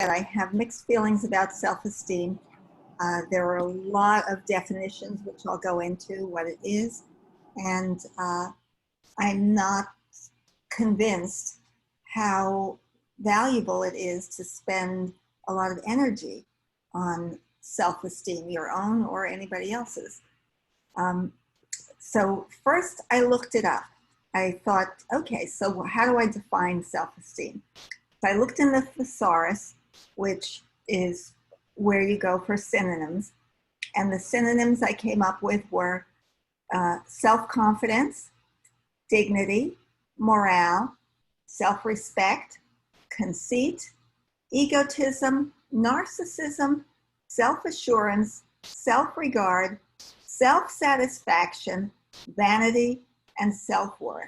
I have mixed feelings about self-esteem. There are a lot of definitions, which I'll go into what it is, and I'm not convinced how valuable it is to spend a lot of energy on self-esteem, your own or anybody else's. So first I looked it up. I thought, okay, so how do I define self-esteem? So I looked in the thesaurus, which is where you go for synonyms. And the synonyms I came up with were self-confidence, dignity, morale, self-respect, conceit, egotism, narcissism, self-assurance, self-regard, self-satisfaction, vanity, and self-worth.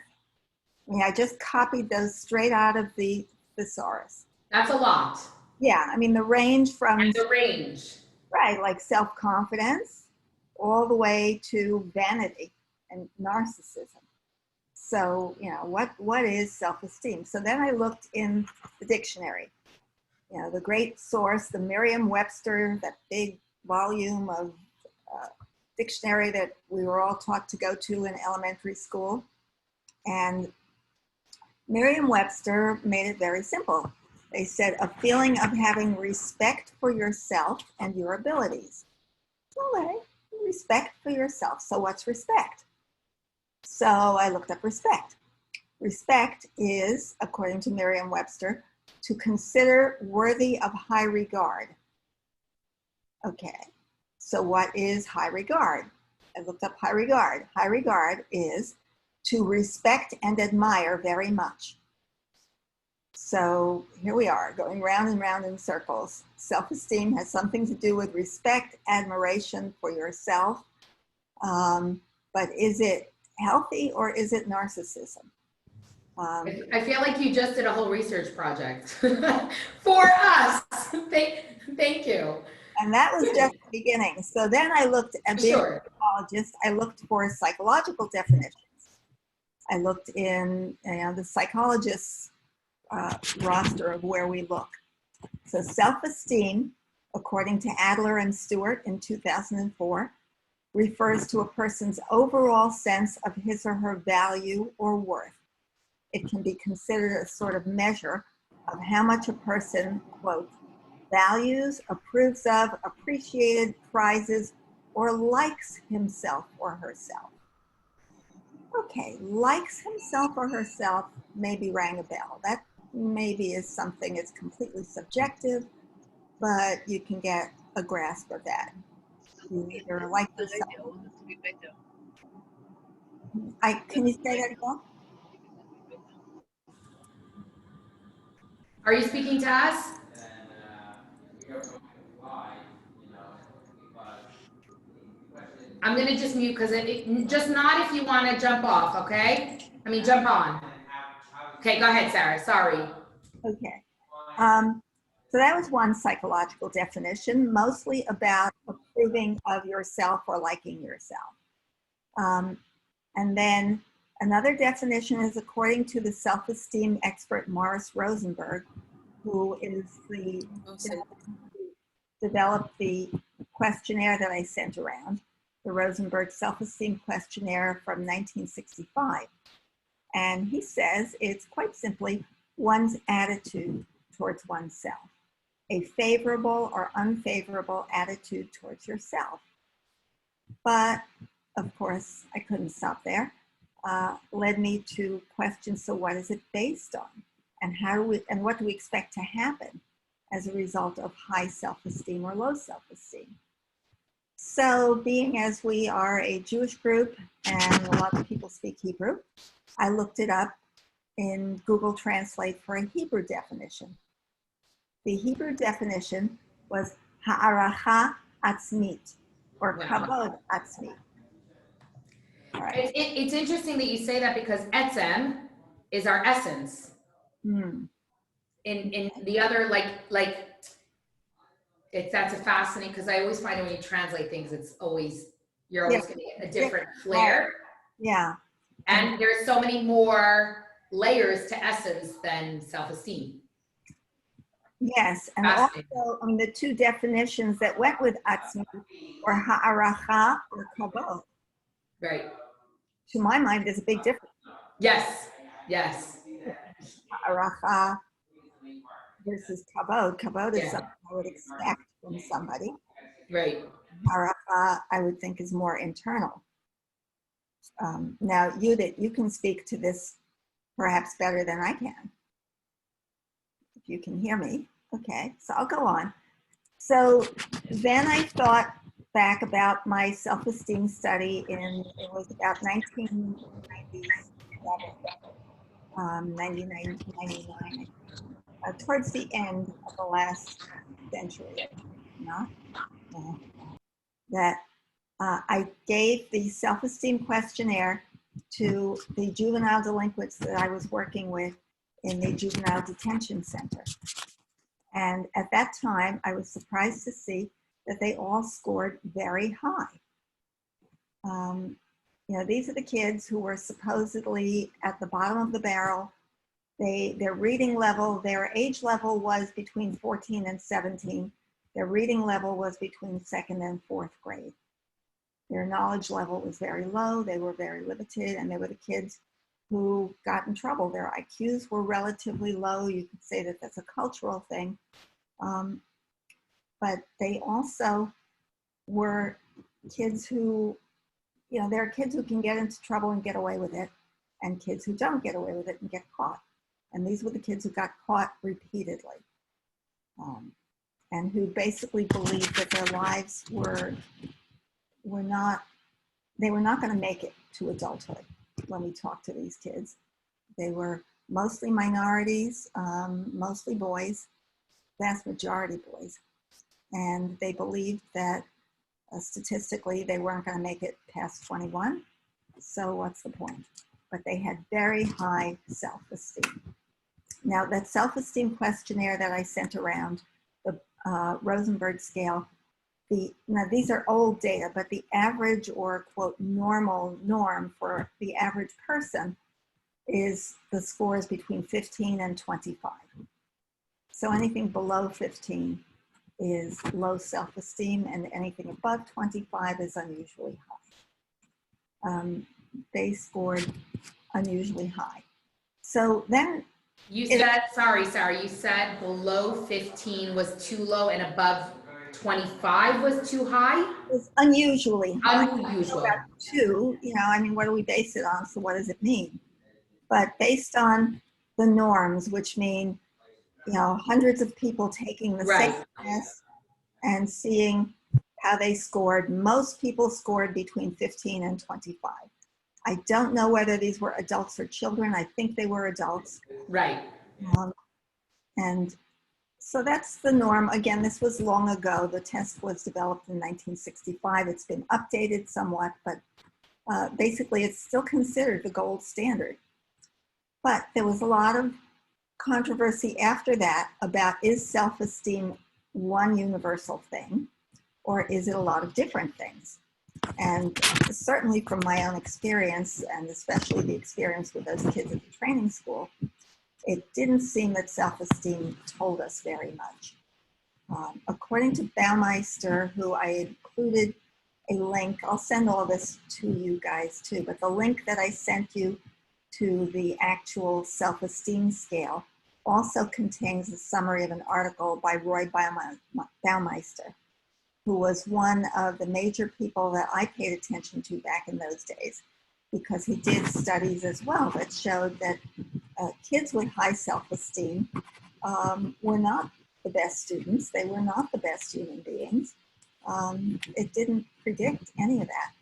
I mean, I just copied those straight out of the thesaurus. That's a lot. Yeah, I mean, the range from... And the range. Right, like self-confidence, all the way to vanity and narcissism. So, you know, what is self-esteem? So then I looked in the dictionary. You know, the great source, the Merriam-Webster, that big volume of dictionary that we were all taught to go to in elementary school. And Merriam-Webster made it very simple. They said, a feeling of having respect for yourself and your abilities. Okay, respect for yourself. So what's respect? So I looked up respect. Respect is, according to Merriam-Webster, to consider worthy of high regard. Okay, so what is high regard? I looked up high regard. High regard is to respect and admire very much. So here we are, going round and round in circles. Self-esteem has something to do with respect, admiration for yourself. But is it healthy or is it narcissism? I feel like you just did a whole research project for us. Thank you. And that was just the beginning. So then I looked at being a psychologist. I looked for psychological definitions. I looked in the psychologist's roster of where we look. So self-esteem, according to Adler and Stewart in 2004, refers to a person's overall sense of his or her value or worth. It can be considered a sort of measure of how much a person, quote, values, approves of, appreciated, prizes, or likes himself or herself. Okay, likes himself or herself maybe rang a bell. That maybe is something that's completely subjective, but you can get a grasp of that. You either like yourself. Can you say that again? Are you speaking to us? I'm gonna just mute because just not if you want to jump off, okay? I mean, jump on. Okay, go ahead, Sarah. Sorry. Okay. So that was one psychological definition, mostly about approving of yourself or liking yourself. And then another definition is according to the self-esteem expert Morris Rosenberg, who is developed the questionnaire that I sent around, the Rosenberg Self-Esteem Questionnaire from 1965. And he says it's quite simply one's attitude towards oneself, a favorable or unfavorable attitude towards yourself. But of course, I couldn't stop there. Led me to question, so what is it based on? And what do we expect to happen as a result of high self-esteem or low self-esteem? So being as we are a Jewish group and a lot of people speak Hebrew, I looked it up in Google Translate for a Hebrew definition. The Hebrew definition was ha'aracha atzmit, or kavod atzmit. Right. It's interesting that you say that because etzem is our essence. In the other, that's a fascinating, because I always find when you translate things, you're always going to get a different flair. Yeah. And there's so many more layers to essence than self-esteem. Yes, and Fascinating. also the two definitions that went with atzma were ha'aracha or kavod. Right. To my mind, there's a big difference. Yes. Yes. Ha'aracha versus kavod. Kavod is Yeah. something I would expect from somebody. Right. Ha'aracha, I would think, is more internal. Now, Judith, you can speak to this perhaps better than I can. If you can hear me. Okay, so I'll go on. So then I thought back about my self-esteem study it was about 1997, 99, towards the end of the last century, not, that I gave the self-esteem questionnaire to the juvenile delinquents that I was working with in the juvenile detention center. And at that time, I was surprised to see that they all scored very high. These are the kids who were supposedly at the bottom of the barrel. Their reading level, their age level was between 14 and 17. Their reading level was between second and fourth grade. Their knowledge level was very low. They were very limited, and they were the kids who got in trouble. Their IQs were relatively low. You could say that that's a cultural thing. But they also were kids who, there are kids who can get into trouble and get away with it, and kids who don't get away with it and get caught. And these were the kids who got caught repeatedly, and who basically believed that their lives were not going to make it to adulthood. When we talked to these kids, they were mostly minorities, mostly boys, vast majority boys. And they believed that statistically they weren't going to make it past 21. So what's the point? But they had very high self-esteem. Now, that self-esteem questionnaire that I sent around, the Rosenberg scale, now these are old data, but the average, or quote norm for the average person is the scores between 15 and 25. So anything below 15 is low self-esteem, and anything above 25 is unusually high. They scored unusually high. So then you said, sorry, you said below 15 was too low and above 25 was too high? It was unusually high. Unusual. About 2, what do we base it on? So what does it mean? But based on the norms, which mean, hundreds of people taking the same test and seeing how they scored, most people scored between 15 and 25. I don't know whether these were adults or children. I think they were adults. Right. And so that's the norm. Again, this was long ago. The test was developed in 1965. It's been updated somewhat, but basically it's still considered the gold standard. But there was a lot of controversy after that about, is self-esteem one universal thing, or is it a lot of different things? And certainly from my own experience, and especially the experience with those kids at the training school, it didn't seem that self-esteem told us very much. According to Baumeister, who I included a link, I'll send all this to you guys too, but the link that I sent you to the actual self-esteem scale also contains a summary of an article by Roy Baumeister, who was one of the major people that I paid attention to back in those days, because he did studies as well that showed that kids with high self-esteem were not the best students. They were not the best human beings. It didn't predict any of that.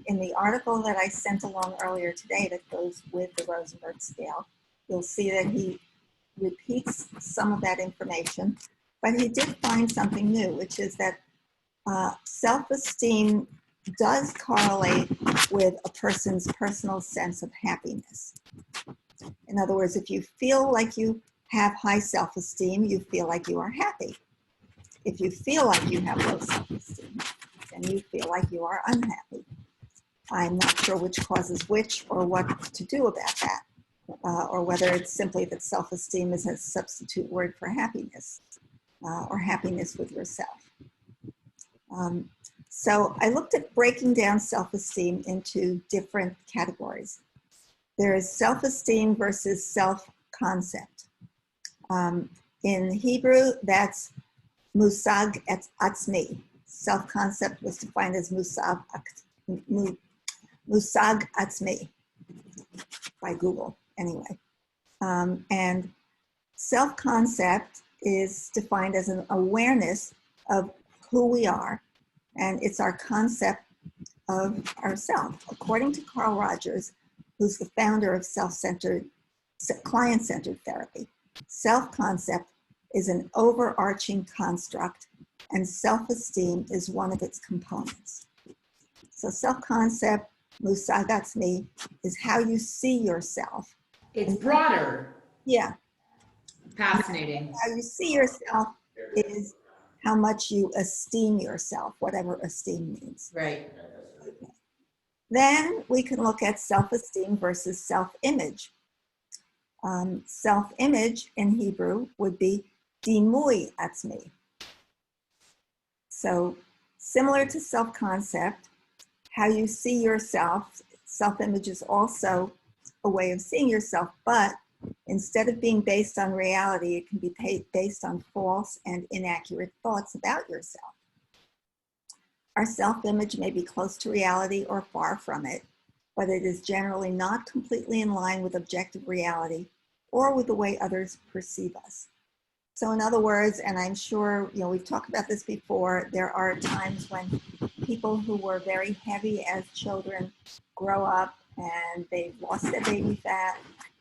In the article that I sent along earlier today that goes with the Rosenberg scale, you'll see that he repeats some of that information, but he did find something new, which is that self-esteem does correlate with a person's personal sense of happiness. In other words, if you feel like you have high self-esteem, you feel like you are happy. If you feel like you have low self-esteem, then you feel like you are unhappy. I'm not sure which causes which or what to do about that, or whether it's simply that self-esteem is a substitute word for happiness. or happiness with yourself. So I looked at breaking down self-esteem into different categories. There is self-esteem versus self-concept. In Hebrew, that's musag atzmi. Self-concept was defined as musag atzmi by Google, anyway. And self-concept is defined as an awareness of who we are, and it's our concept of ourselves. According to Carl Rogers, who's the founder of self-centered, client-centered therapy, self-concept is an overarching construct, and self-esteem is one of its components. So self-concept, musag atzmi, is how you see yourself. It's broader. Yeah. Fascinating. How you see yourself is how much you esteem yourself, whatever esteem means. Right. Okay. Then we can look at self-esteem versus self-image. Self-image in Hebrew would be dimui atzmi. So similar to self-concept, how you see yourself, self-image is also a way of seeing yourself, but instead of being based on reality, it can be based on false and inaccurate thoughts about yourself. Our self-image may be close to reality or far from it, but it is generally not completely in line with objective reality or with the way others perceive us. So in other words, and I'm sure, we've talked about this before, there are times when people who were very heavy as children grow up and they've lost their baby fat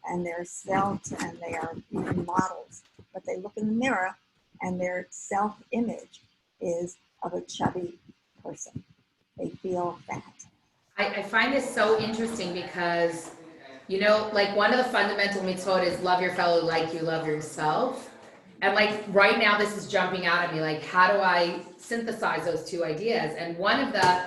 and they're svelte and they are even models, but they look in the mirror and their self-image is of a chubby person. They feel fat. I find this so interesting because, like one of the fundamental mitzvot is love your fellow like you love yourself. And like right now, this is jumping out at me, like how do I synthesize those two ideas? And one of the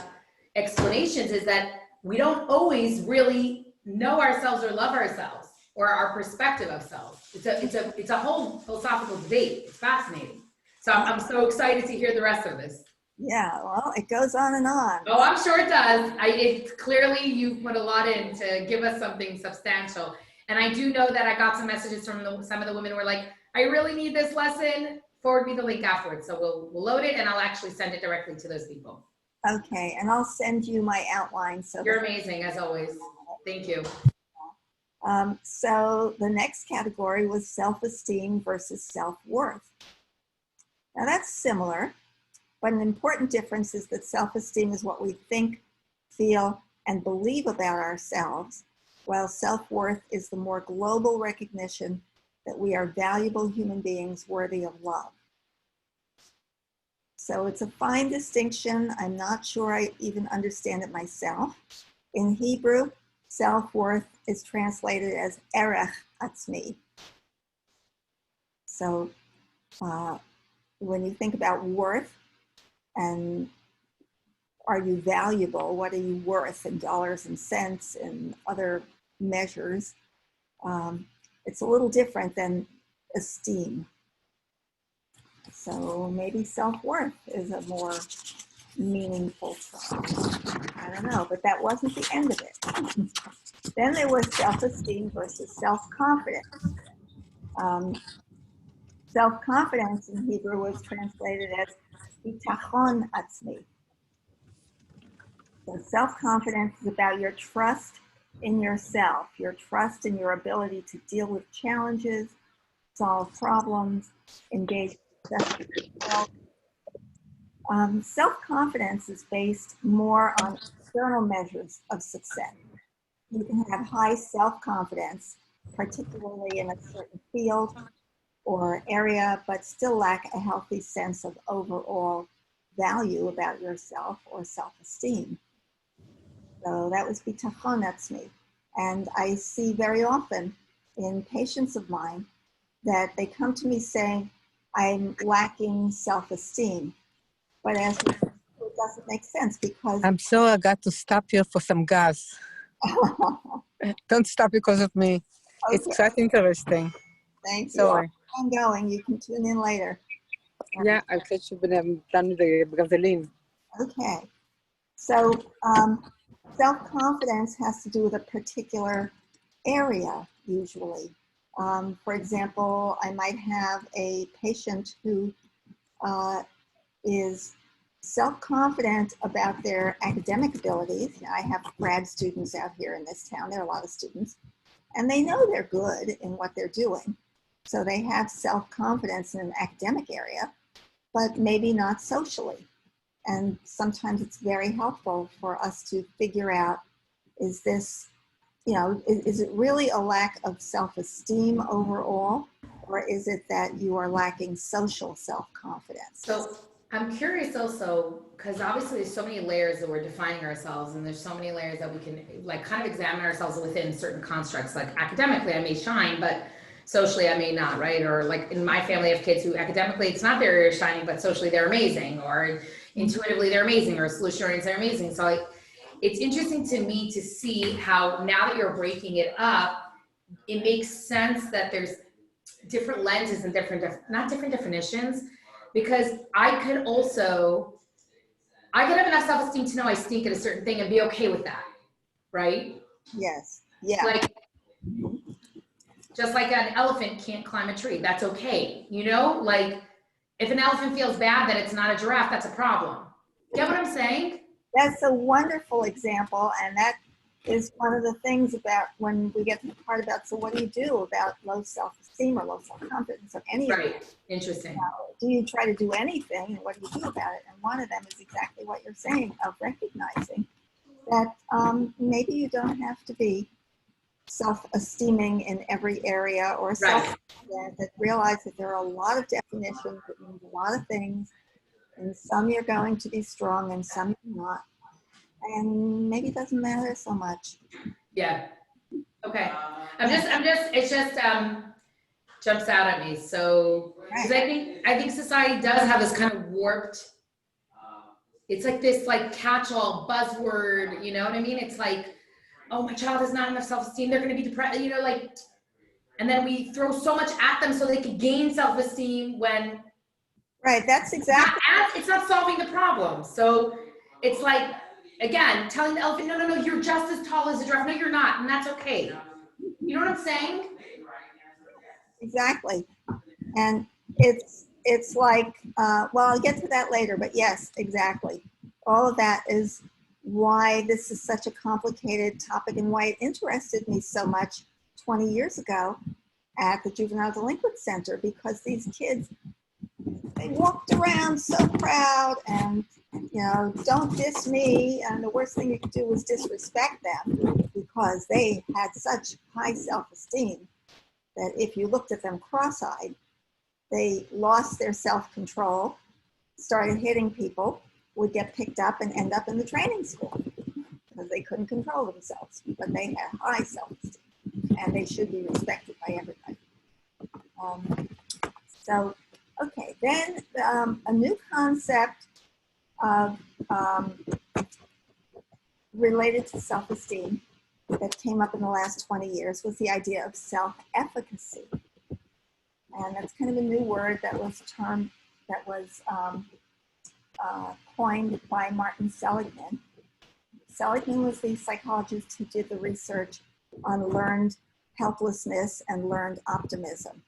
explanations is that we don't always really know ourselves or love ourselves or our perspective of self. It's a whole philosophical debate. It's fascinating. So I'm so excited to hear the rest of this. Yeah, well, it goes on and on. Oh, I'm sure it does. It's clearly you put a lot in to give us something substantial. And I do know that I got some messages from some of the women who were like, I really need this lesson. Forward me the link afterwards. So we'll load it and I'll actually send it directly to those people. Okay, and I'll send you my outline. So you're amazing as always. Thank you. So the next category was self-esteem versus self-worth. Now that's similar, but an important difference is that self-esteem is what we think, feel, and believe about ourselves, while self-worth is the more global recognition that we are valuable human beings worthy of love. So it's a fine distinction. I'm not sure I even understand it myself. In Hebrew, self-worth is translated as erech atzmi. So when you think about worth and are you valuable, what are you worth in dollars and cents and other measures, it's a little different than esteem. So maybe self-worth is a more meaningful term. I don't know, but that wasn't the end of it. Then there was self-esteem versus self-confidence. Self-confidence in Hebrew was translated as bitachon atzmi. So self-confidence is about your trust in yourself, your trust in your ability to deal with challenges, solve problems, engage in yourself. Self-confidence is based more on external measures of success. You can have high self-confidence, particularly in a certain field or area, but still lack a healthy sense of overall value about yourself or self-esteem. So that was bitachon atzmi. And I see very often in patients of mine that they come to me saying, I'm lacking self-esteem. But as it doesn't make sense because... I'm sorry, I got to stop here for some gas. Don't stop because of me. Okay. It's quite interesting. Thank you. Sorry. I'm going. You can tune in later. Yeah, I catch you done the gasoline. Okay. So self-confidence has to do with a particular area, usually. For example, I might have a patient who is self-confident about their academic abilities. I have grad students out here in this town. There are a lot of students, and they know they're good in what they're doing. So they have self-confidence in an academic area, but maybe not socially. And sometimes it's very helpful for us to figure out, is this, is it really a lack of self-esteem overall, or is it that you are lacking social self-confidence? So I'm curious also, because obviously there's so many layers that we're defining ourselves, and there's so many layers that we can like kind of examine ourselves within certain constructs. Like academically, I may shine, but socially I may not, right? Or like in my family, I have kids who academically it's not their area of shining, but socially they're amazing, or intuitively they're amazing, or solution oriented they're amazing. So it's interesting to me to see how now that you're breaking it up, it makes sense that there's different lenses and not different definitions, because I could have enough self-esteem to know I stink at a certain thing and be okay with that, right? Yes. Yeah. Like, just like an elephant can't climb a tree, that's okay. Like if an elephant feels bad that it's not a giraffe, that's a problem. Get what I'm saying? That's a wonderful example, and that is one of the things about when we get to the part about, so what do you do about low self-esteem or low self-confidence or any of Right. Interesting. do you try to do anything, and what do you do about it? And one of them is exactly what you're saying, of recognizing that maybe you don't have to be self-esteeming in every area, or self-confident, that realize that there are a lot of definitions that mean a lot of things, and some you're going to be strong and some you're not, and maybe it doesn't matter so much. Yeah. Okay. It just jumps out at me. So, because I think society does have this kind of warped, it's like this like catch-all buzzword, you know what I mean? It's like, oh, my child has not enough self-esteem, they're going to be depressed, like, and then we throw so much at them so they can gain self-esteem when Right, that's exactly. it's not solving the problem. So it's like, again, telling the elephant, no, you're just as tall as a giraffe. No, you're not, and that's okay. You know what I'm saying? Exactly. And it's like, well, I'll get to that later, but yes, exactly. All of that is why this is such a complicated topic, and why it interested me so much 20 years ago at the Juvenile Delinquent Center, because these kids, they walked around so proud and, don't diss me. And the worst thing you could do was disrespect them, because they had such high self-esteem that if you looked at them cross-eyed, they lost their self-control, started hitting people, would get picked up and end up in the training school because they couldn't control themselves. But they had high self-esteem, and they should be respected by everybody. Okay, then a new concept of related to self-esteem that came up in the last 20 years was the idea of self-efficacy. And that's kind of a new word that was coined by Martin Seligman. Seligman was the psychologist who did the research on learned helplessness and learned optimism.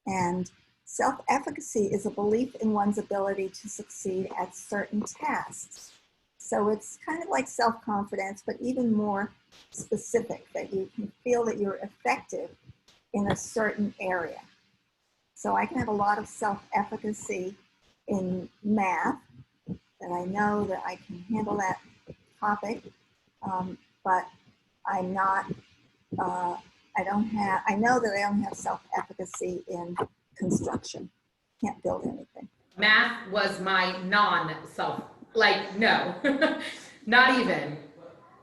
And self-efficacy is a belief in one's ability to succeed at certain tasks. So it's kind of like self-confidence, but even more specific, that you can feel that you're effective in a certain area. So I can have a lot of self-efficacy in math, that I know that I can handle that topic, but I'm not, I know that I don't have self-efficacy in construction. Can't build anything. Math was my non-self, like, no, not even.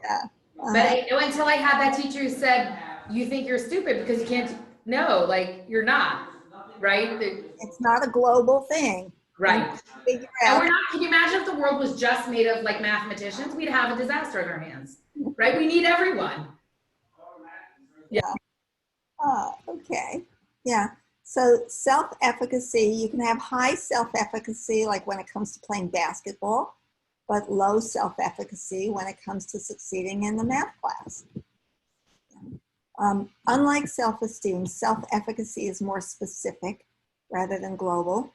Yeah. But until I had that teacher who said, you think you're stupid because you can't, no, like, you're not, right? It's not a global thing. Right. Figure And out. we're not, can you imagine if the world was just made of like mathematicians? We'd have a disaster in our hands, right? We need everyone. Yeah. Okay. Yeah. So self-efficacy, you can have high self-efficacy like when it comes to playing basketball, but low self-efficacy when it comes to succeeding in the math class. Unlike self-esteem, self-efficacy is more specific rather than global,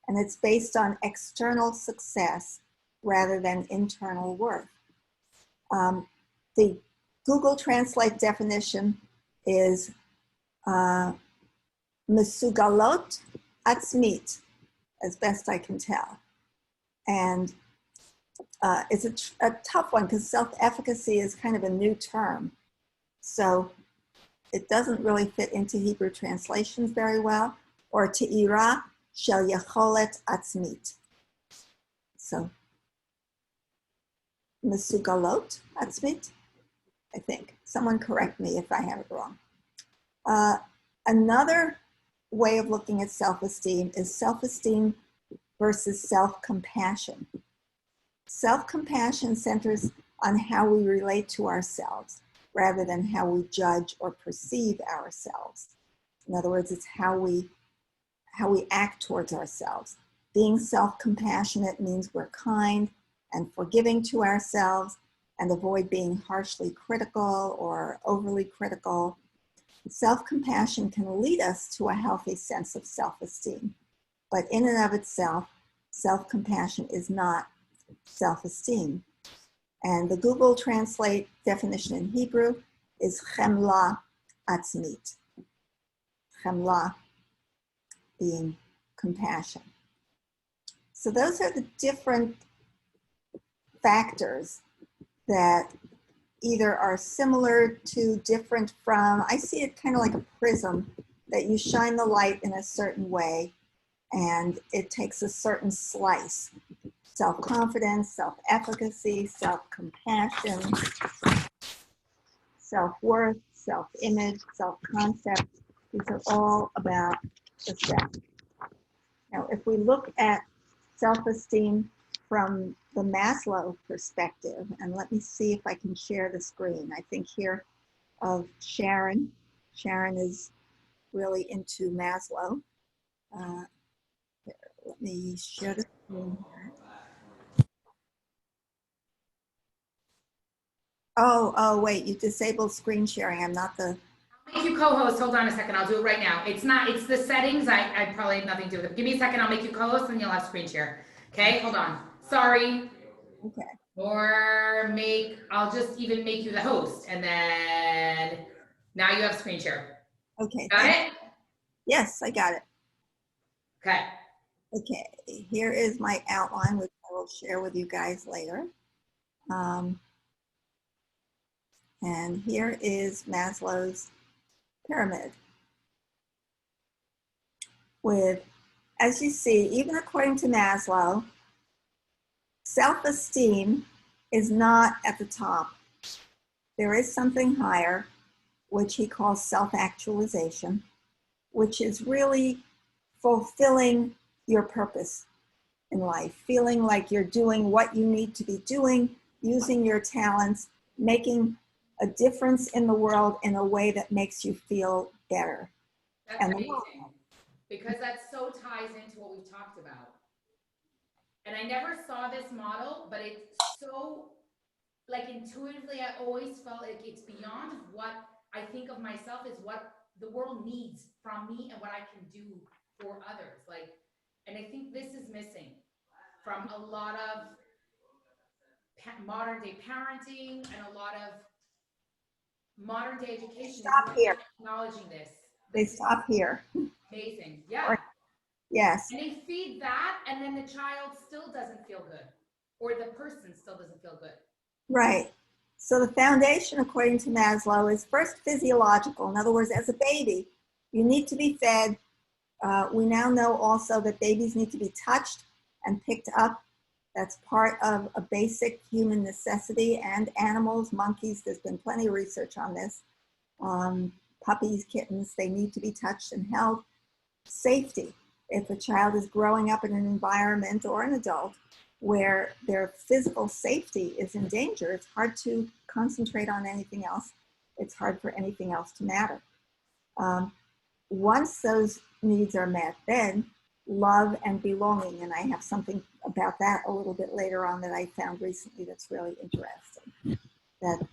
and it's based on external success rather than internal worth. The Google Translate definition is Mesugalot Atzmit, as best I can tell. And it's a tough one because self-efficacy is kind of a new term. So it doesn't really fit into Hebrew translations very well, or Te'ira Shel Yacholet Atzmit. So Mesugalot Atzmit, I think. Someone correct me if I have it wrong. Another way of looking at self-esteem is self-esteem versus self-compassion. Self-compassion centers on how we relate to ourselves rather than how we judge or perceive ourselves. In other words, it's how we act towards ourselves. Being self-compassionate means we're kind and forgiving to ourselves and avoid being harshly critical or overly critical. Self-compassion can lead us to a healthy sense of self-esteem, but in and of itself, self-compassion is not self-esteem. And the Google Translate definition in Hebrew is chemla atzmit. Chemla being compassion. So those are the different factors that either are similar to, different from. I see it kind of like a prism that you shine the light in a certain way and it takes a certain slice. Self-confidence, self-efficacy, self-compassion, self-worth, self-image, self-concept. These are all about the self. Now, if we look at self-esteem from the Maslow perspective, and let me see if I can share the screen. I think here of Sharon. Sharon is really into Maslow. Let me share the screen here. Oh, wait, you disabled screen sharing. I'm not the... I'll make you co-host. Hold on a second. I'll do it right now. It's the settings. I probably have nothing to do with it. Give me a second. I'll make you co-host and you'll have screen share. Okay, hold on. Sorry. Okay. Or I'll just even make you the host and then now you have screen share. Okay. Got it? Yes, I got it. Okay. Okay, here is my outline, which I will share with you guys later. And here is Maslow's pyramid. With, as you see, even according to Maslow, self-esteem is not at the top. There is something higher, which he calls self-actualization, which is really fulfilling your purpose in life, feeling like you're doing what you need to be doing, using your talents, making a difference in the world in a way that makes you feel better. That's amazing, because that so ties into what we've talked about. And I never saw this model, but it's so, like, intuitively, I always felt like it's beyond what I think of myself as what the world needs from me and what I can do for others. Like, and I think this is missing from a lot of modern day parenting and a lot of modern day education. Stop here. Acknowledging this. They stop here. Amazing. Yeah. Yes. And they feed that, and then the child still doesn't feel good, or the person still doesn't feel good. Right. So the foundation, according to Maslow, is first physiological. In other words, as a baby, you need to be fed. We now know also that babies need to be touched and picked up. That's part of a basic human necessity, and animals, monkeys, there's been plenty of research on this. Puppies, kittens, they need to be touched and held. Safety. If a child is growing up in an environment, or an adult, where their physical safety is in danger, it's hard to concentrate on anything else. It's hard for anything else to matter. once those needs are met, then love and belonging, and I have something about that a little bit later on that I found recently that's really interesting, that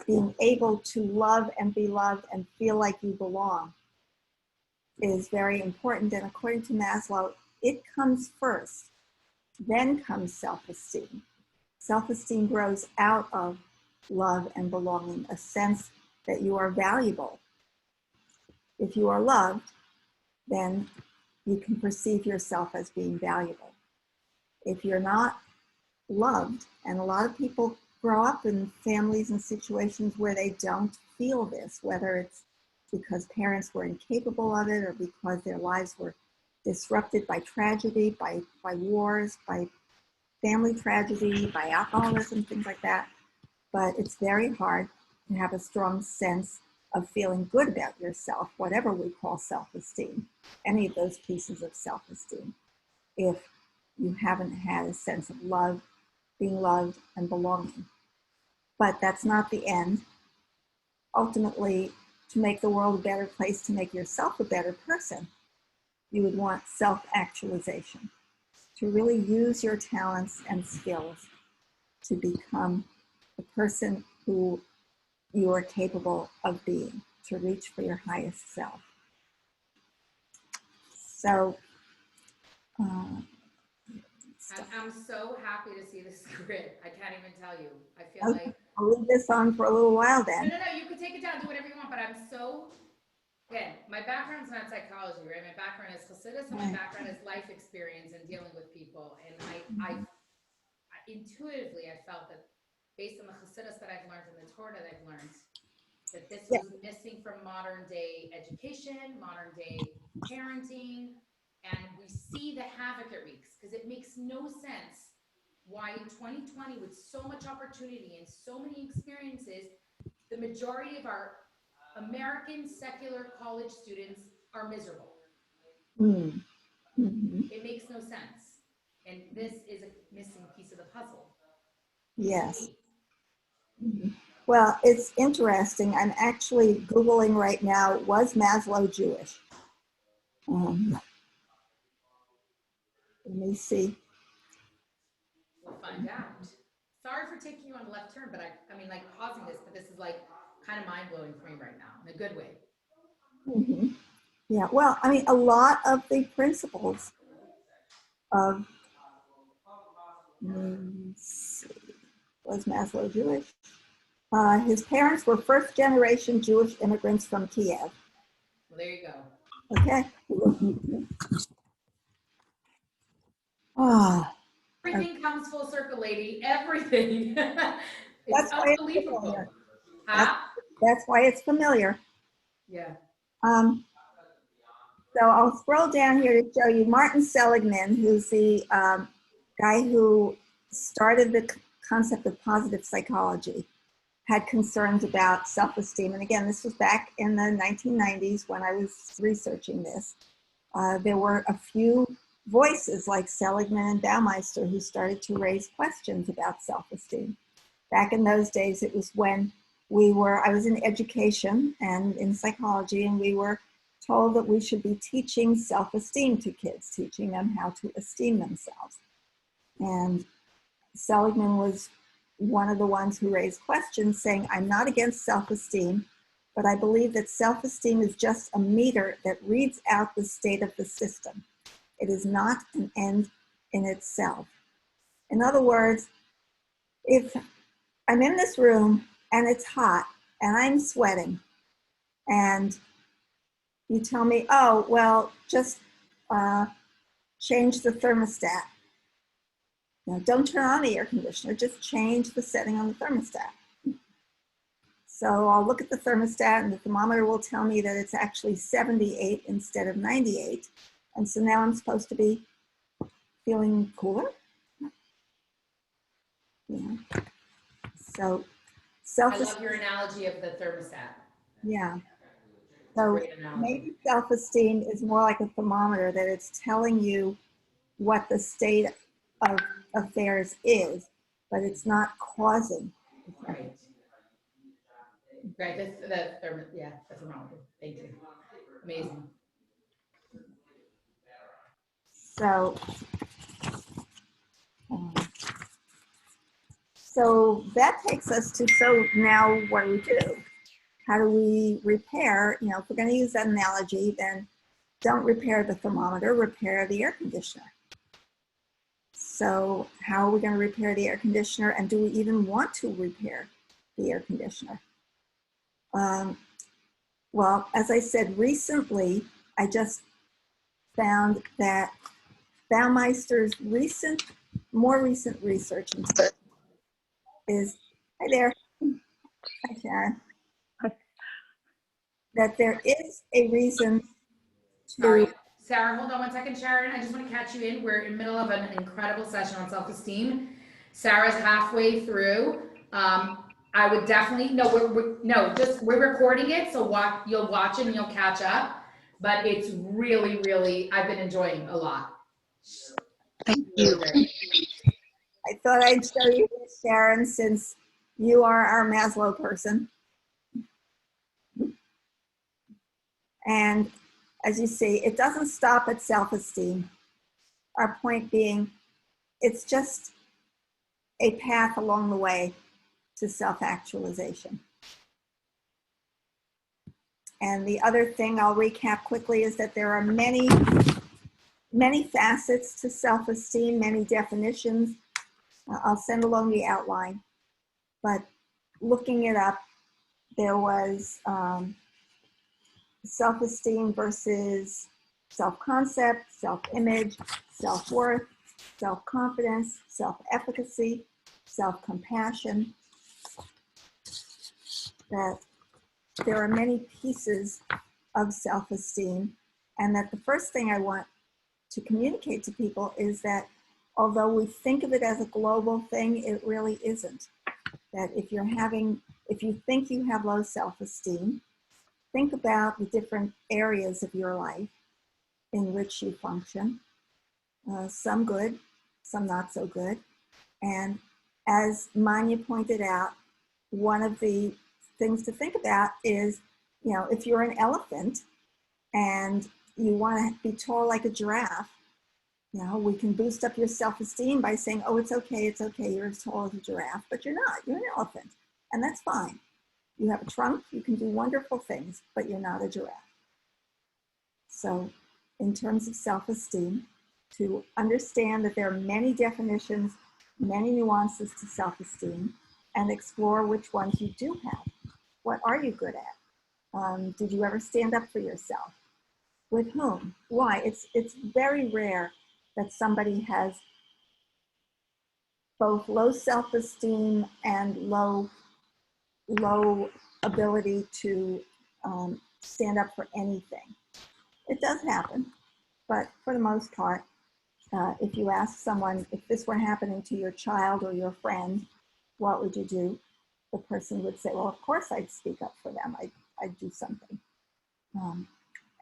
being able to love and be loved and feel like you belong is very important. And according to Maslow, it comes first, then comes self-esteem. Self-esteem grows out of love and belonging, a sense that you are valuable. If you are loved, then you can perceive yourself as being valuable. If you're not loved, and a lot of people grow up in families and situations where they don't feel this, whether it's because parents were incapable of it or because their lives were disrupted by tragedy, by wars, by family tragedy, by alcoholism, things like that. But it's very hard to have a strong sense of feeling good about yourself, whatever we call self-esteem, any of those pieces of self-esteem, if you haven't had a sense of love, being loved, and belonging. But that's not the end. Ultimately, to make the world a better place, to make yourself a better person, you would want self-actualization, to really use your talents and skills to become the person who you are capable of being, to reach for your highest self. So, I'm so happy to see this script. I can't even tell you. I feel like I'll leave this on for a little while then. no. You can take it down, do whatever you want. But I'm so again. My background's not psychology, right? My background is Hasidus, and my background is life experience and dealing with people. And I intuitively I felt that based on the Hasidus that I've learned and the Torah that I've learned, that this was missing from modern day education, modern day parenting, and we see the havoc it wreaks because it makes no sense why in 2020 with so much opportunity and so many experiences, the majority of our American secular college students are miserable. It makes no sense. And this is a missing piece of the puzzle. Yes. Well, it's interesting. I'm actually Googling right now, was Maslow Jewish? Let me see. We'll find out. Sorry for taking you on a left turn, but I mean, like pausing this, but this is like kind of mind blowing for me right now in a good way. Yeah, well, I mean, a lot of the principles of, was Maslow Jewish? His parents were first-generation Jewish immigrants from Kiev. Well, there you go. Okay. Everything comes full circle, lady. Everything. It's That's why unbelievable. It's familiar. Huh? That's why it's familiar. Yeah. So I'll scroll down here to show you Martin Seligman, who's the guy who started the concept of positive psychology, had concerns about self-esteem. And again, this was back in the 1990s when I was researching this. There were a few voices like Seligman and Baumeister who started to raise questions about self-esteem. Back in those days, it was when I was in education and in psychology, and we were told that we should be teaching self-esteem to kids, teaching them how to esteem themselves. And Seligman was one of the ones who raised questions saying, I'm not against self-esteem, but I believe that self-esteem is just a meter that reads out the state of the system. It is not an end in itself. In other words, if I'm in this room and it's hot and I'm sweating and you tell me, oh, well, just change the thermostat. Now, don't turn on the air conditioner, just change the setting on the thermostat. So I'll look at the thermostat and the thermometer will tell me that it's actually 78 instead of 98. And so now I'm supposed to be feeling cooler. Yeah. So I love your analogy of the thermostat. Yeah. So maybe self-esteem is more like a thermometer, that it's telling you what the state of affairs is, but it's not causing. Right. Right. The thermometer. Thank you. Amazing. So, so that takes us to, so now what do we do? How do we repair? You know, if we're going to use that analogy, then don't repair the thermometer, repair the air conditioner. So how are we going to repair the air conditioner, and do we even want to repair the air conditioner? Well, as I said, recently, I just found that Baumeister's more recent research is, hi there, hi Sharon, that there is a reason to. Sorry, Sarah, hold on one second, Sharon. I just want to catch you in. We're in the middle of an incredible session on self-esteem. Sarah's halfway through. I would definitely, we're recording it, so you'll watch it and you'll catch up. But it's really, really, I've been enjoying a lot. Thank you. I thought I'd show you this, Sharon, since you are our Maslow person. And as you see, it doesn't stop at self-esteem. Our point being, it's just a path along the way to self-actualization. And the other thing I'll recap quickly is that there are many facets to self-esteem, many definitions. I'll send along the outline, but looking it up, there was self-esteem versus self-concept, self-image, self-worth, self-confidence, self-efficacy, self-compassion. That there are many pieces of self-esteem, and that the first thing I want to communicate to people is that although we think of it as a global thing, it really isn't. That if you think you have low self-esteem, think about the different areas of your life in which you function, some good, some not so good. And as Manya pointed out, one of the things to think about is, you know, if you're an elephant and you want to be tall like a giraffe, you know, we can boost up your self-esteem by saying, oh, it's okay, you're as tall as a giraffe, but you're not, you're an elephant, and that's fine. You have a trunk, you can do wonderful things, but you're not a giraffe. So in terms of self-esteem, to understand that there are many definitions, many nuances to self-esteem, and explore which ones you do have. What are you good at? Did you ever stand up for yourself? With whom? Why? It's very rare that somebody has both low self-esteem and low ability to stand up for anything. It does happen, but for the most part, if you ask someone, if this were happening to your child or your friend, what would you do? The person would say, well, of course I'd speak up for them. I'd do something.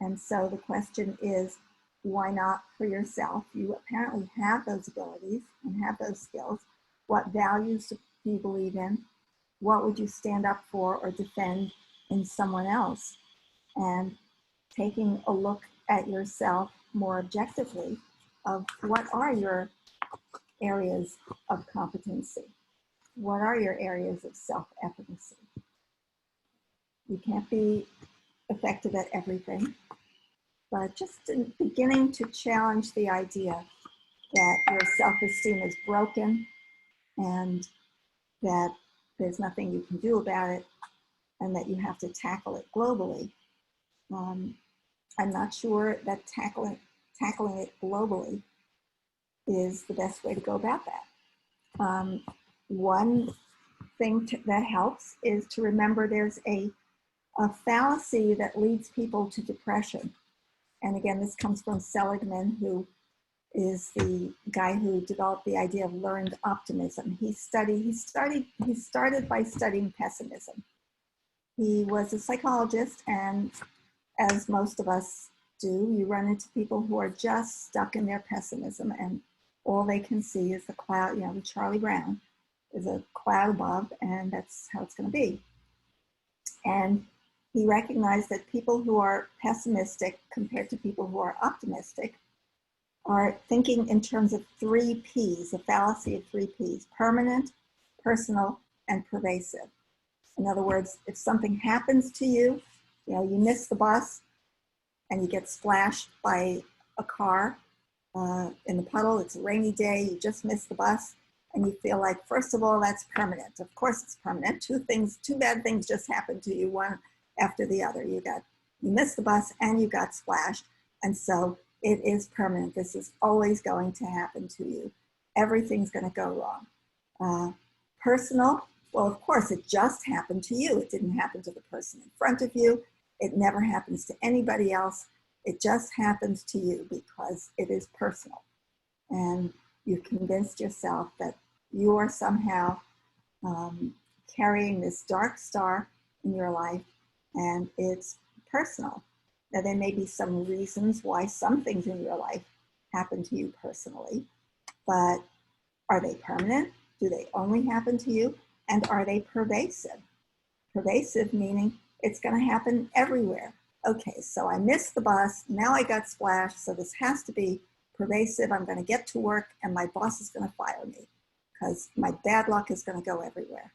And so the question is, why not for yourself? You apparently have those abilities and have those skills. What values do you believe in? What would you stand up for or defend in someone else? And taking a look at yourself more objectively of what are your areas of competency? What are your areas of self-efficacy? You can't be effective at everything, but just beginning to challenge the idea that your self-esteem is broken and that there's nothing you can do about it and that you have to tackle it globally. I'm not sure that tackling it globally is the best way to go about that. One thing that helps is to remember there's a fallacy that leads people to depression. And again, this comes from Seligman, who is the guy who developed the idea of learned optimism. He started by studying pessimism. He was a psychologist, and as most of us do, you run into people who are just stuck in their pessimism, and all they can see is the cloud, you know, the Charlie Brown is a cloud above, and that's how it's going to be. And he recognized that people who are pessimistic compared to people who are optimistic are thinking in terms of 3 Ps, a fallacy of 3 Ps: permanent, personal, and pervasive. In other words, if something happens to you, you miss the bus and you get splashed by a car in the puddle, it's a rainy day, you just missed the bus, and you feel like, first of all, that's permanent. Of course it's permanent. 2 bad things just happened to you, one after the other. You missed the bus and you got splashed, and so it is permanent. This is always going to happen to you. Everything's going to go wrong. Personal, well, of course, it just happened to you. It didn't happen to the person in front of you. It never happens to anybody else. It just happens to you because it is personal. And you've convinced yourself that you are somehow carrying this dark star in your life, and it's personal. Now, there may be some reasons why some things in your life happen to you personally, but are they permanent? Do they only happen to you? And are they pervasive? Pervasive meaning it's going to happen everywhere. Okay, so I missed the bus, now I got splashed, so this has to be pervasive. I'm going to get to work and my boss is going to fire me because my bad luck is going to go everywhere.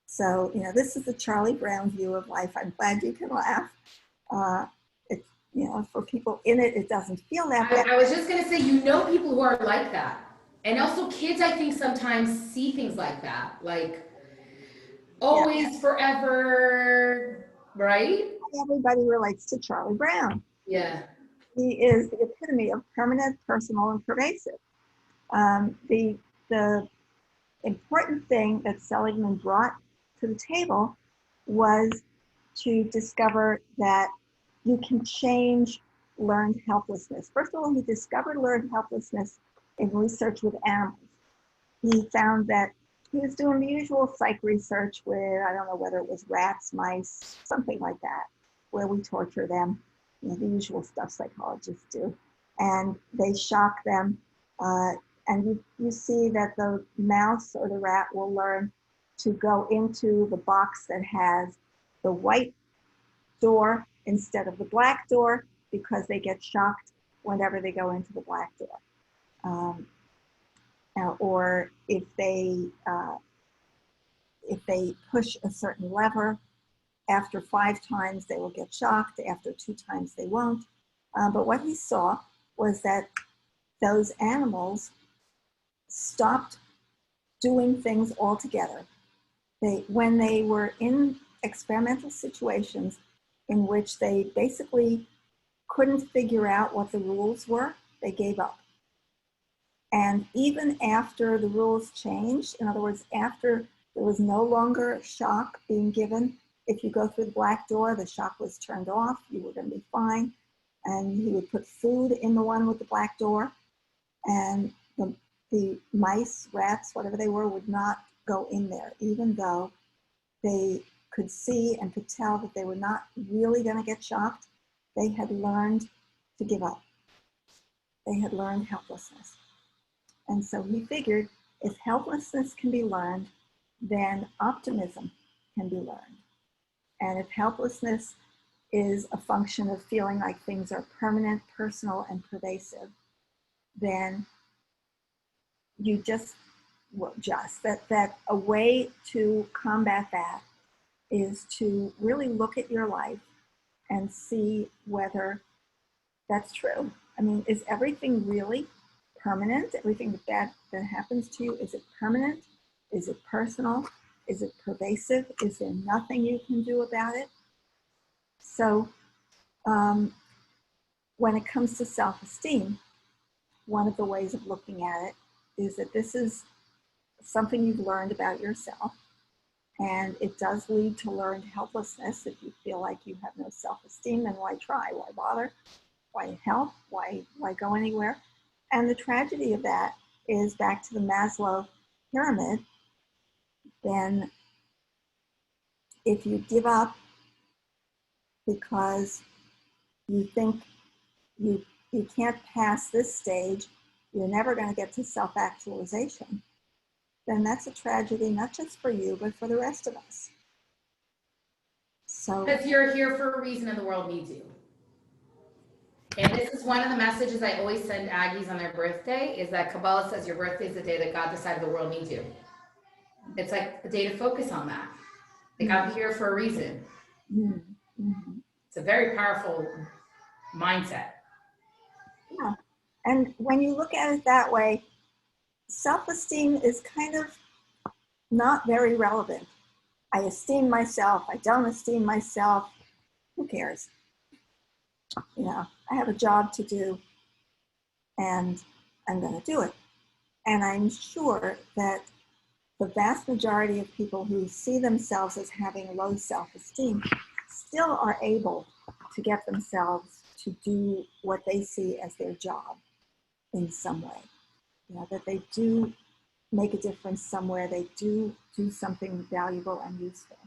So, this is the Charlie Brown view of life. I'm glad you can laugh. For people in it, it doesn't feel that bad. I was just going to say, people who are like that. And also kids, I think, sometimes see things like that. Like, always, forever, right? Everybody relates to Charlie Brown. Yeah. He is the epitome of permanent, personal, and pervasive. The important thing that Seligman brought to the table was to discover that you can change learned helplessness. First of all, he discovered learned helplessness in research with animals. He found that he was doing the usual psych research with, I don't know whether it was rats, mice, something like that, where we torture them, the usual stuff psychologists do. And they shock them. And you see that the mouse or the rat will learn to go into the box that has the white door instead of the black door because they get shocked whenever they go into the black door. Or if they push a certain lever, after 5 times they will get shocked, after 2 times they won't. But what he saw was that those animals stopped doing things altogether. When they were in experimental situations in which they basically couldn't figure out what the rules were, they gave up. And even after the rules changed, in other words, after there was no longer shock being given, if you go through the black door, the shock was turned off, you were going to be fine. And he would put food in the one with the black door, and the mice, rats, whatever they were, would not go in there, even though they could see and could tell that they were not really going to get shocked. They had learned to give up. They had learned helplessness. And so he figured if helplessness can be learned, then optimism can be learned. And if helplessness is a function of feeling like things are permanent, personal, and pervasive, then you that a way to combat that is to really look at your life and see whether that's true. I mean, is everything really permanent? Everything that happens to you, is it permanent? Is it personal? Is it pervasive? Is there nothing you can do about it? So when it comes to self-esteem, one of the ways of looking at it is that this is something you've learned about yourself, and it does lead to learned helplessness. If you feel like you have no self-esteem, then why try? Why bother? Why help? Why go anywhere? And the tragedy of that is, back to the Maslows Pyramid, then if you give up because you think you can't pass this stage, you're never going to get to self-actualization, then that's a tragedy, not just for you, but for the rest of us. So, Because you're here for a reason and the world needs you. And this is one of the messages I always send Aggies on their birthday, is that Kabbalah says your birthday is the day that God decided the world needs you. It's like a day to focus on that. Like, I'm here for a reason. It's a very powerful mindset. yeah. And when you look at it that way, self-esteem is kind of not very relevant. I esteem myself, I don't esteem myself, who cares? You know, I have a job to do and I'm going to do it. And I'm sure that the vast majority of people who see themselves as having low self-esteem still are able to get themselves to do what they see as their job in some way. You know, that they do make a difference somewhere, they do something valuable and useful.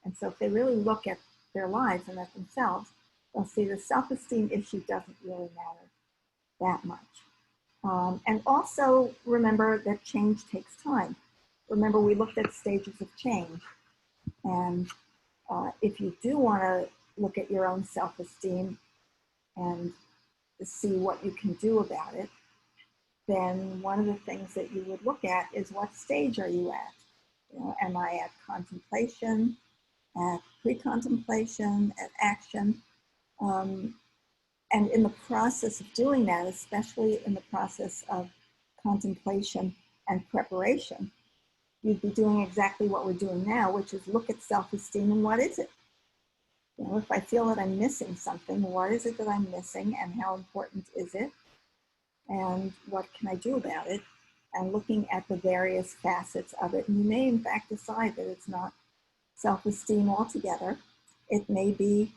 And so if they really look at their lives and at themselves, they'll see the self-esteem issue doesn't really matter that much. And also remember that change takes time. Remember, we looked at stages of change. And if you do want to look at your own self-esteem and see what you can do about it, then one of the things that you would look at is what stage are you at? You know, am I at contemplation, at pre-contemplation, at action? And in the process of doing that, especially in the process of contemplation and preparation, you'd be doing exactly what we're doing now, which is look at self-esteem and what is it? You know, if I feel that I'm missing something, what is it that I'm missing and how important is it? And what can I do about it? And looking at the various facets of it. And you may in fact decide that it's not self-esteem altogether. It may be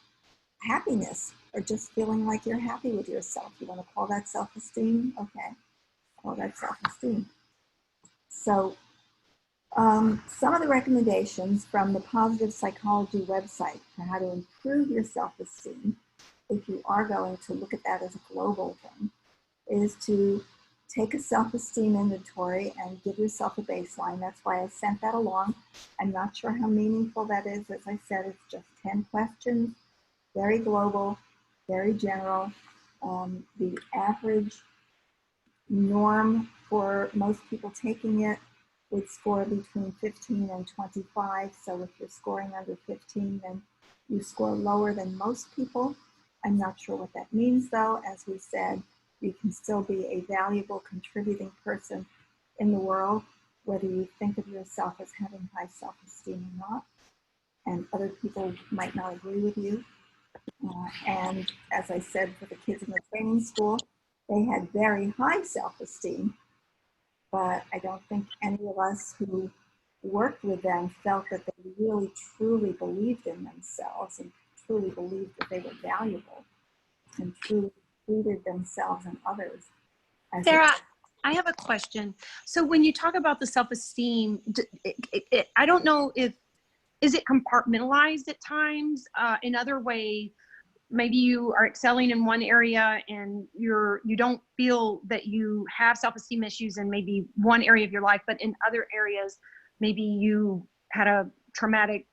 happiness or just feeling like you're happy with yourself. You want to call that self-esteem? Okay, call that self-esteem. So some of the recommendations from the Positive Psychology website for how to improve your self-esteem, if you are going to look at that as a global thing, is to take a self-esteem inventory and give yourself a baseline. That's why I sent that along. I'm not sure how meaningful that is. As I said, it's just 10 questions, very global, very general. The average norm for most people taking it would score between 15 and 25. So if you're scoring under 15, then you score lower than most people. I'm not sure what that means though. As we said, you can still be a valuable contributing person in the world, whether you think of yourself as having high self-esteem or not. And other people might not agree with you. And as I said, for the kids in the training school, they had very high self-esteem, but I don't think any of us who worked with them felt that they really truly believed in themselves and truly believed that they were valuable and truly treated themselves and others. Sarah, I have a question. So when you talk about the self-esteem, I don't know is it compartmentalized at times? In other way, maybe you are excelling in one area and you don't feel that you have self-esteem issues in maybe one area of your life, but in other areas, maybe you had a traumatic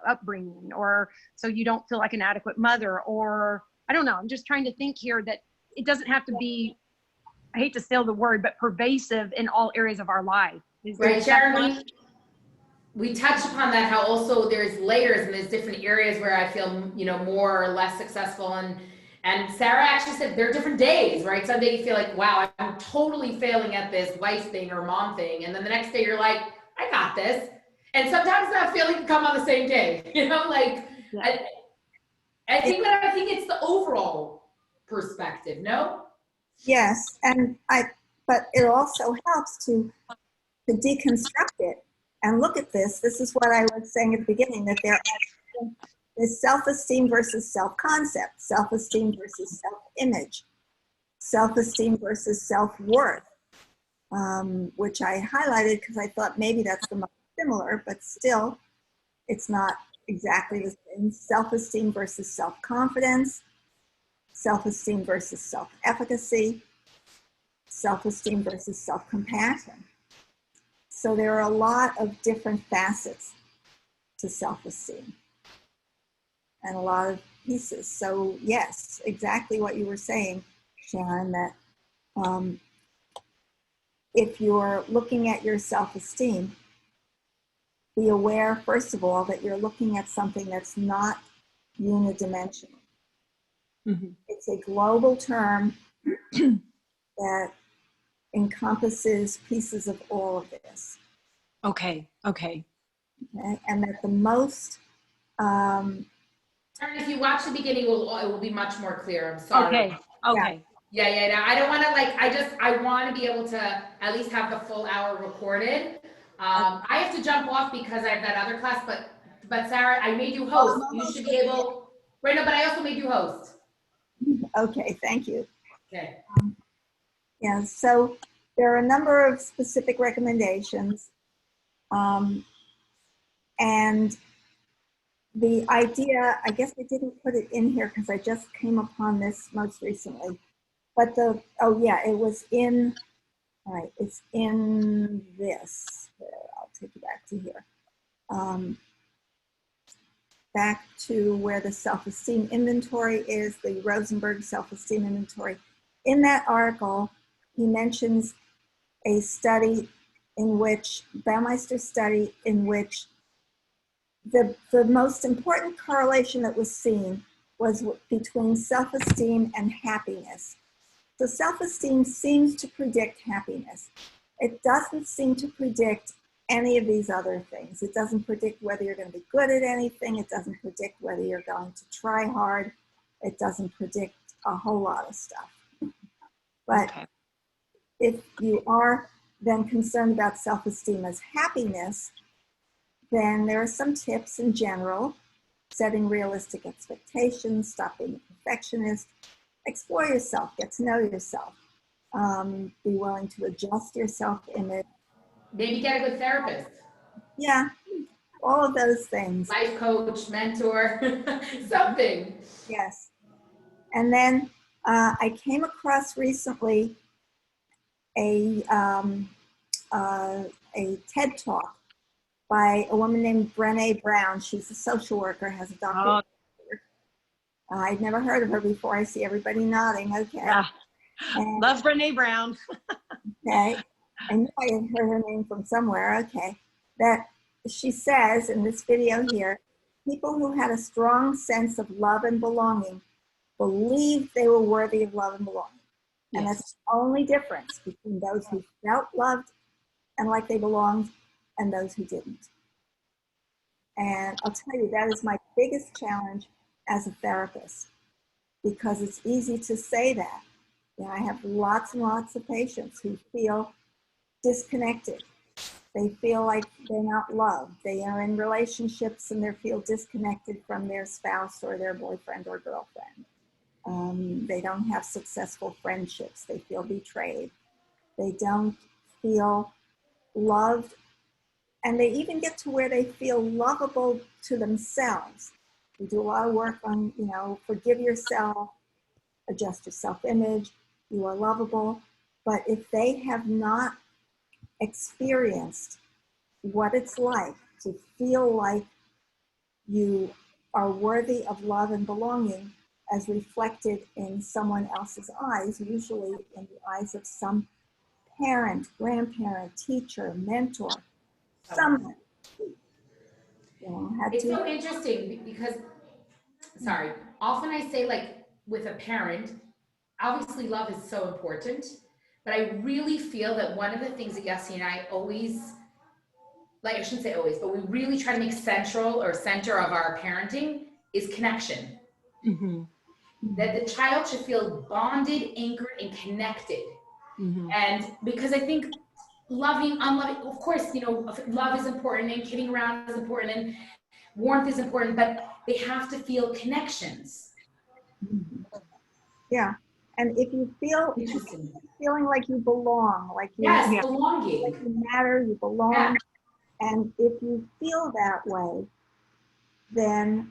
upbringing, or so you don't feel like an adequate mother, or I don't know. I'm just trying to think here that it doesn't have to be, I hate to say the word, but pervasive in all areas of our life. Right, Jeremy? We touched upon that, how also there's layers and there's different areas where I feel, you know, more or less successful. And Sarah actually said there are different days, right? Some days you feel like, wow, I'm totally failing at this wife thing or mom thing. And then the next day you're like, I got this. And sometimes that feeling can come on the same day, you know, like, yeah. I think it's the overall perspective, no? Yes, but it also helps to deconstruct it and look at this. This is what I was saying at the beginning, that there is self-esteem versus self-concept, self-esteem versus self-image, self-esteem versus self-worth, which I highlighted because I thought maybe that's the most similar, but still it's not exactly the same. Self-esteem versus self-confidence, self-esteem versus self-efficacy, self-esteem versus self-compassion. So there are a lot of different facets to self-esteem. and a lot of pieces. So yes, exactly what you were saying, Sharon, that if you're looking at your self-esteem, be aware, first of all, that you're looking at something that's not unidimensional. Mm-hmm. It's a global term that encompasses pieces of all of this. Okay. Okay? And that the most Karen, if you watch the beginning, it will be much more clear. I'm sorry. Okay. Yeah. No, I don't want to I want to be able to at least have the full hour recorded. I have to jump off because I have that other class, but Sarah, I made you host. no, You should be able, right? No, but I also made you host. Okay, thank you. Okay. Yeah, so there are a number of specific recommendations. And the idea, I guess I didn't put it in here because I just came upon this most recently. But oh yeah, it was in, all right, it's in this. I'll take you back to here. Back to where the self-esteem inventory is, the Rosenberg self-esteem inventory. In that article, he mentions a study in which, Baumeister's study, in which the most important correlation that was seen was between self-esteem and happiness. So self-esteem seems to predict happiness. It doesn't seem to predict any of these other things. It doesn't predict whether you're going to be good at anything. It doesn't predict whether you're going to try hard. It doesn't predict a whole lot of stuff. But if you are then concerned about self-esteem as happiness, then there are some tips in general: setting realistic expectations, stop being a perfectionist, explore yourself, get to know yourself, be willing to adjust your self-image. Maybe get a good therapist. Yeah, all of those things. Life coach, mentor, something. Yes. And then I came across recently a TED Talk by a woman named Brené Brown. She's a social worker, has a doctorate. I'd never heard of her before. I see everybody nodding. Okay. Yeah. Love Brené Brown. Okay. I knew I had heard her name from somewhere. Okay. That she says in this video here, people who had a strong sense of love and belonging believed they were worthy of love and belonging. Yes. And that's the only difference between those who felt loved and like they belonged and those who didn't. And I'll tell you, that is my biggest challenge as a therapist, because it's easy to say that. You know, I have lots and lots of patients who feel disconnected. They feel like they're not loved. They are in relationships and they feel disconnected from their spouse or their boyfriend or girlfriend. They don't have successful friendships. They feel betrayed. They don't feel loved. And they even get to where they feel lovable to themselves. We do a lot of work on, you know, forgive yourself, adjust your self-image, you are lovable. But if they have not experienced what it's like to feel like you are worthy of love and belonging as reflected in someone else's eyes, usually in the eyes of some parent, grandparent, teacher, mentor, someone. You know, It's so interesting because, sorry, often I say, like, with a parent, obviously love is so important, but I really feel that one of the things that Yossi and I always, like, I shouldn't say always, but we really try to make center of our parenting is connection. Mm-hmm. That the child should feel bonded, anchored, and connected. Mm-hmm. And because I think loving, unloving, of course, you know, love is important and kidding around is important and warmth is important, but they have to feel connections. Yeah. And if you feel feeling like you belong, like you, belonging, like you matter, you belong. Yeah. And if you feel that way, then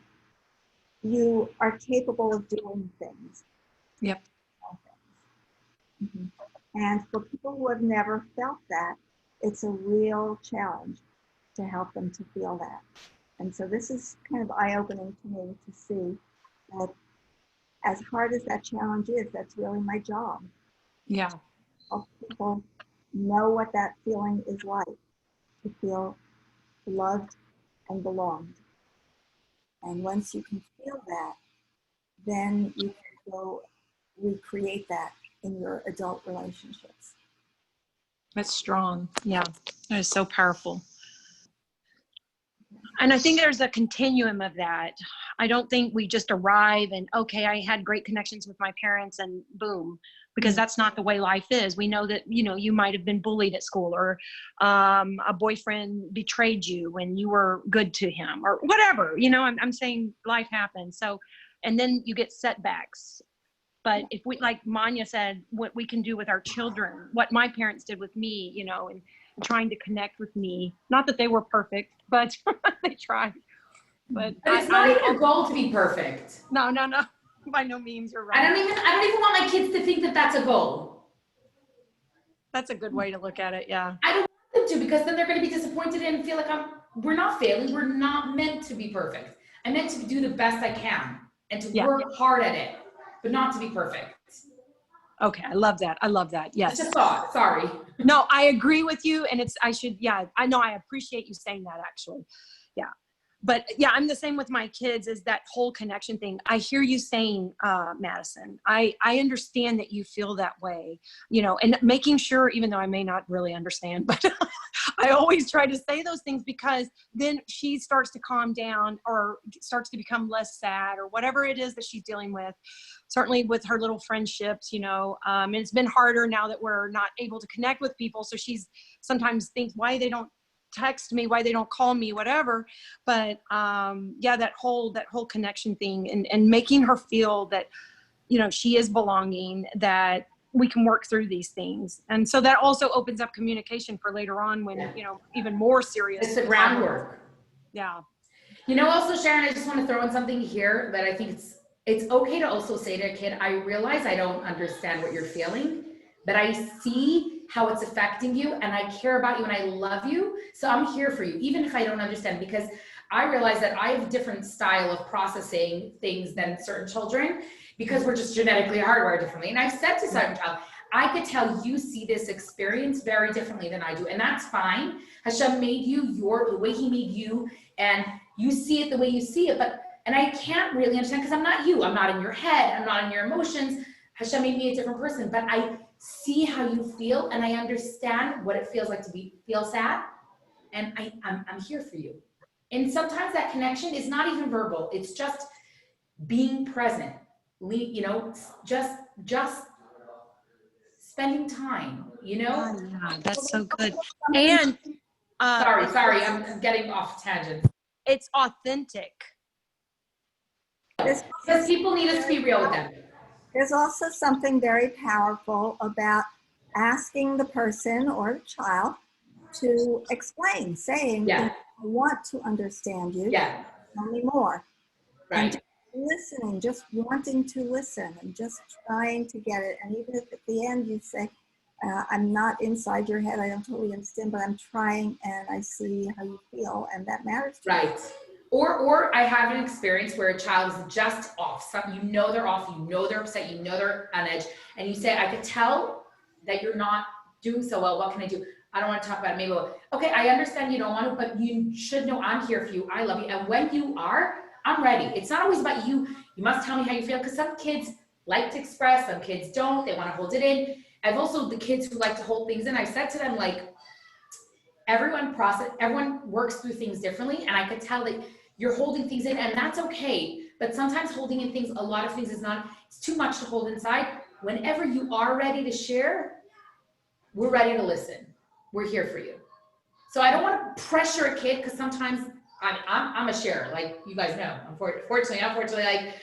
you are capable of doing things. Yep. Mm-hmm. And for people who have never felt that, it's a real challenge to help them to feel that. And so this is kind of eye-opening to me to see that as hard as that challenge is, that's really my job. Yeah. Help people know what that feeling is like, to feel loved and belonged. And once you can feel that, then you can go recreate that in your adult relationships. That's strong. Yeah. That is so powerful. And I think there's a continuum of that. I don't think we just arrive and, okay, I had great connections with my parents and boom, because that's not the way life is. We know that, you know, you might have been bullied at school, or a boyfriend betrayed you when you were good to him, or whatever, you know, I'm saying life happens. So, and then you get setbacks. But if we, like Manya said, what we can do with our children, what my parents did with me, you know, and trying to connect with me, not that they were perfect, but they tried. But it's not even a goal to be perfect. No, by no means. You're right. I don't even want my kids to think that that's a goal. That's a good way to look at it. Yeah. I don't want them to, because then they're going to be disappointed and feel like we're not failing. We're not meant to be perfect. I'm meant to do the best I can and to work hard at it, but not to be perfect. Okay, I love that. Yes. Just a thought. Sorry. No, I agree with you. And I know, I appreciate you saying that, actually. Yeah. But yeah, I'm the same with my kids, is that whole connection thing. I hear you saying, Madison, I understand that you feel that way, you know, and making sure, even though I may not really understand, but I always try to say those things, because then she starts to calm down or starts to become less sad, or whatever it is that she's dealing with. Certainly with her little friendships, you know, and it's been harder now that we're not able to connect with people. So she's sometimes thinks why they don't text me, why they don't call me, whatever. But yeah, that whole connection thing, and making her feel that, you know, she is belonging, that we can work through these things. And so that also opens up communication for later on when, you know, even more serious. It's the groundwork. Yeah. You know, also, Sharon, I just want to throw in something here that I think it's okay to also say to a kid, I realize I don't understand what you're feeling, but I see how it's affecting you, and I care about you, and I love you. So I'm here for you, even if I don't understand, because I realize that I have a different style of processing things than certain children, because we're just genetically hardwired differently. And I've said to certain child, I could tell you see this experience very differently than I do, and that's fine. Hashem made you the way he made you, and you see it the way you see it, and I can't really understand, because I'm not you. I'm not in your head. I'm not in your emotions. Hashem made me a different person, but I see how you feel, and I understand what it feels like to feel sad, and I'm here for you. And sometimes that connection is not even verbal. It's just being present, you know, just spending time, you know? Yeah, that's so good. And sorry, I'm getting off tangent. It's authentic. Because people need us to be real with them. There's also something very powerful about asking the person or the child to explain, saying, I want to understand you. Yeah. Tell me more. Right. And listening, just wanting to listen and just trying to get it. And even if at the end you say, I'm not inside your head, I don't totally understand, but I'm trying and I see how you feel, and that matters to me. Or I have an experience where a child is just off. So you know they're off, you know they're upset, you know they're on edge, and you say, I could tell that you're not doing so well. What can I do? I don't want to talk about it. Maybe, okay, I understand you don't want to, but you should know I'm here for you. I love you. And when you are, I'm ready. It's not always about you. You must tell me how you feel, because some kids like to express, some kids don't. They want to hold it in. I've also the kids who like to hold things in. I've said to them, like, everyone works through things differently, and I could tell that you're holding things in, and that's okay. But sometimes holding in things, a lot of things it's too much to hold inside. Whenever you are ready to share, we're ready to listen. We're here for you. So I don't want to pressure a kid, because sometimes I'm a sharer, like you guys know. Unfortunately, like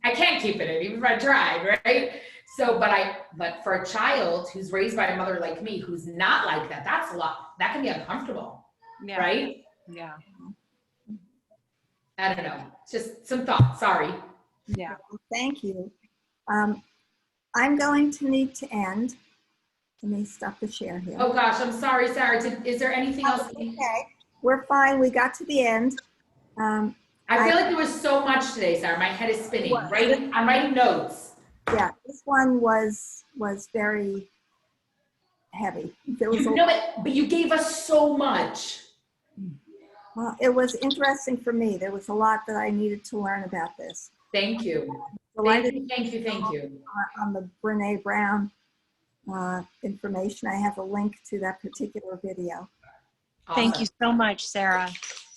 I can't keep it in, even if I tried, right? So, but for a child who's raised by a mother like me, who's not like that, that's a lot. That can be uncomfortable, right? Yeah. I don't know. Just some thoughts. Sorry. Yeah. Thank you. I'm going to need to end. Let me stop the share here. Oh gosh, I'm sorry, Sarah. Is there anything else? Okay. we're fine. We got to the end. I feel like there was so much today, Sarah. My head is spinning. I'm writing notes. Yeah, this one was very heavy. There was But you gave us so much. well, it was interesting for me. There was a lot that I needed to learn about this. Thank you. Delighted Thank you. on the Brene Brown information. I have a link to that particular video. Awesome. Thank you so much, Sarah.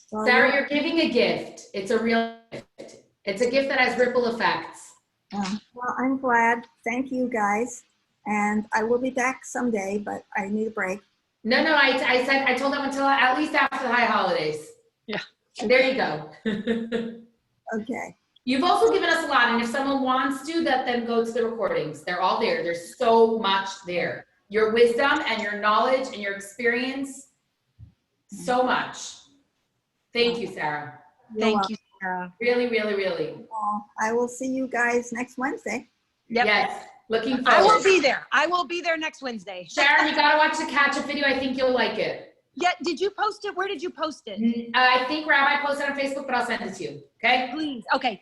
So Sarah, you're giving a gift. It's a real gift. It's a gift that has ripple effects. well, I'm glad. Thank you, guys. And I will be back someday, but I need a break. No, I told them until at least after the high holidays. Yeah. There you go. Okay. You've also given us a lot, and if someone wants to, let them go to the recordings. They're all there. There's so much there. Your wisdom and your knowledge and your experience, so much. Thank you, Sarah. Thank you, Sarah. Really, really, really. I will see you guys next Wednesday. Yep. Yes, looking forward. I will be there. I will be there next Wednesday. Sharon, you gotta watch the Catchall video. I think you'll like it. Yeah, did you post it? Where did you post it? I think Rabbi posted on Facebook, but I'll send it to you, okay? Please. Okay.